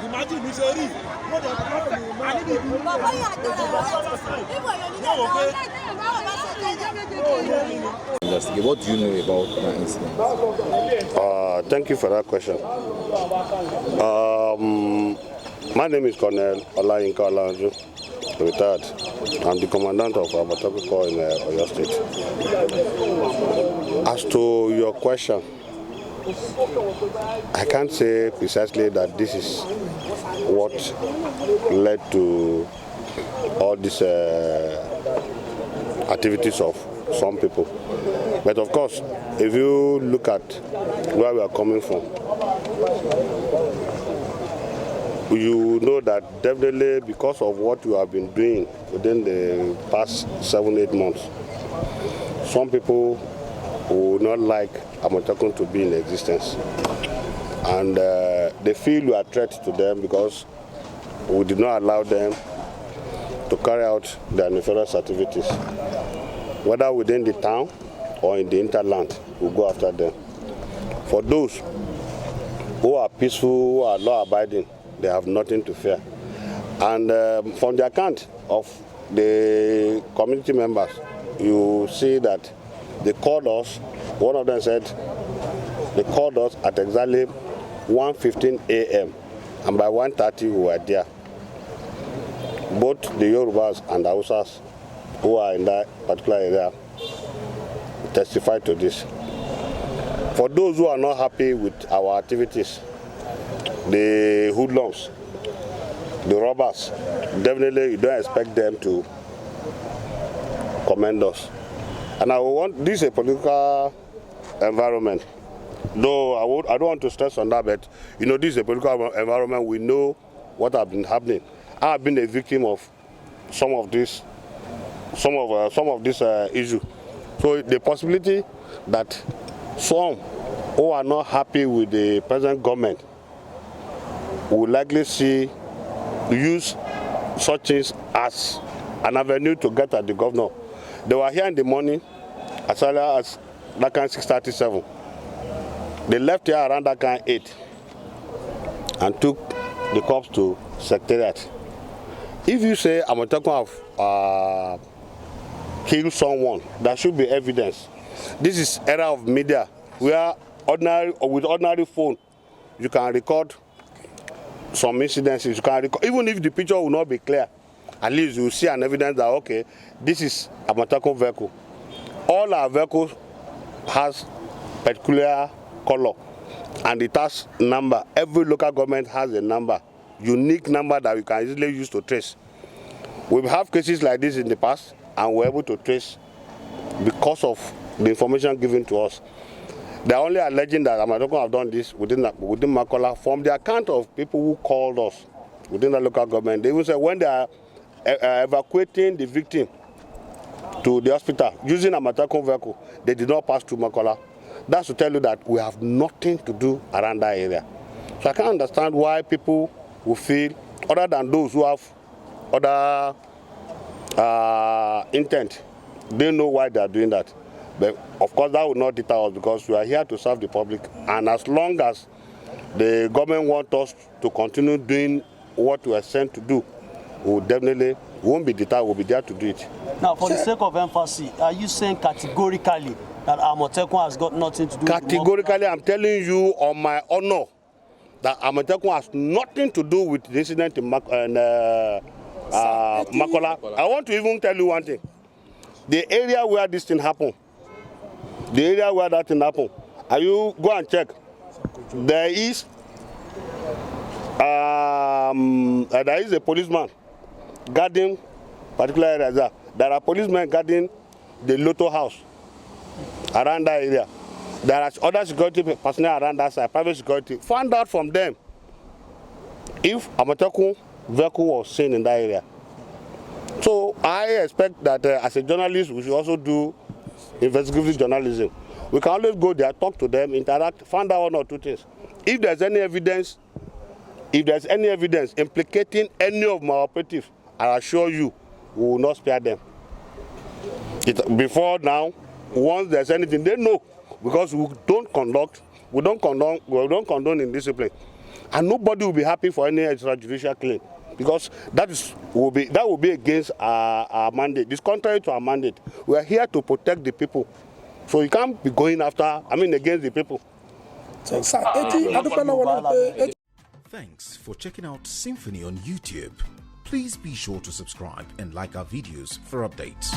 Imagine Missouri. What do you know about that incident? Thank you for that question. My name is Colonel Olayinka Adeyanju, retired. I'm the Commandant of Amotekun Col in Oyo State. As to your question, I can't say precisely that this is what led to all these activities of some people. But of course, if you look at where we are coming from, you know that definitely because of what you have been doing within the past 7-8 months, some people would not like Amotekun to be in existence. And they feel we are a threat to them because we did not allow them to carry out their nefarious activities. Whether within the town or in the hinterland, we'll go after them. For those who are peaceful, who are law-abiding, they have nothing to fear. And from the account of the community members, you see that they called us. One of them said they called us at exactly 1:15 a.m. and by 1:30 we were there. Both the Yorubas and the Hausas who are in that particular area testified to this. For those who are not happy with our activities, the hoodlums, the robbers, definitely you don't expect them to commend us. And this is a political environment. Though I don't want to stress on that, but you know, this is a political environment. We know what has been happening. I have been a victim of some of this issue. So the possibility that some who are not happy with the present government will likely use such things as an avenue to get at the governor. They were here in the morning as early as that kind 6:37. They left here around that kind 8 and took the cops to Secretariat. If you say Amotekun have killed someone, there should be evidence. This is era of media where with ordinary phone you can record some incidences. You can record, even if the picture will not be clear, at least you see an evidence that okay, this is Amotekun vehicle. All our vehicles has peculiar color and it has number. Every local government has a number, unique number that we can easily use to trace. We've had cases like this in the past and we're able to trace because of the information given to us. They're only alleging that Amotekun have done this within Mokola. From the account of people who called us within the local government, they even say when they are evacuating the victim to the hospital using a Amotekun vehicle, they did not pass through Mokola. That's to tell you that we have nothing to do around that area. So I can't understand why people will feel, other than those who have other intent, they know why they are doing that. But of course that will not deter us because we are here to serve the public, and as long as the government wants us to continue doing what we are sent to do, we definitely won't be deterred, we'll be there to do it. Now, for the sake of emphasis, are you saying categorically that Amotekun has got nothing to do with Categorically, I'm telling you on my honor that Amotekun has nothing to do with the incident in Mokola. I want to even tell you one thing. The area where this thing happened, the area where that thing happened, you go and check. There is a policeman guarding particular area there. There are policemen guarding the Lotto house around that area. There are other security personnel around that side, private security. Find out from them if Amotekun vehicle was seen in that area. So I expect that as a journalist, we should also do investigative journalism. We can always go there, talk to them, interact, find out one or two things. If there's any evidence, implicating any of my operatives, I assure you, we will not spare them. Before now, once there's anything, they know, because we don't condone indiscipline, and nobody will be happy for any extrajudicial claim, because that will be against our mandate. It's contrary to our mandate. We are here to protect the people, so you can't be going against the people. Thanks for checking out SYMFONI on YouTube. Please be sure to subscribe and like our videos for updates.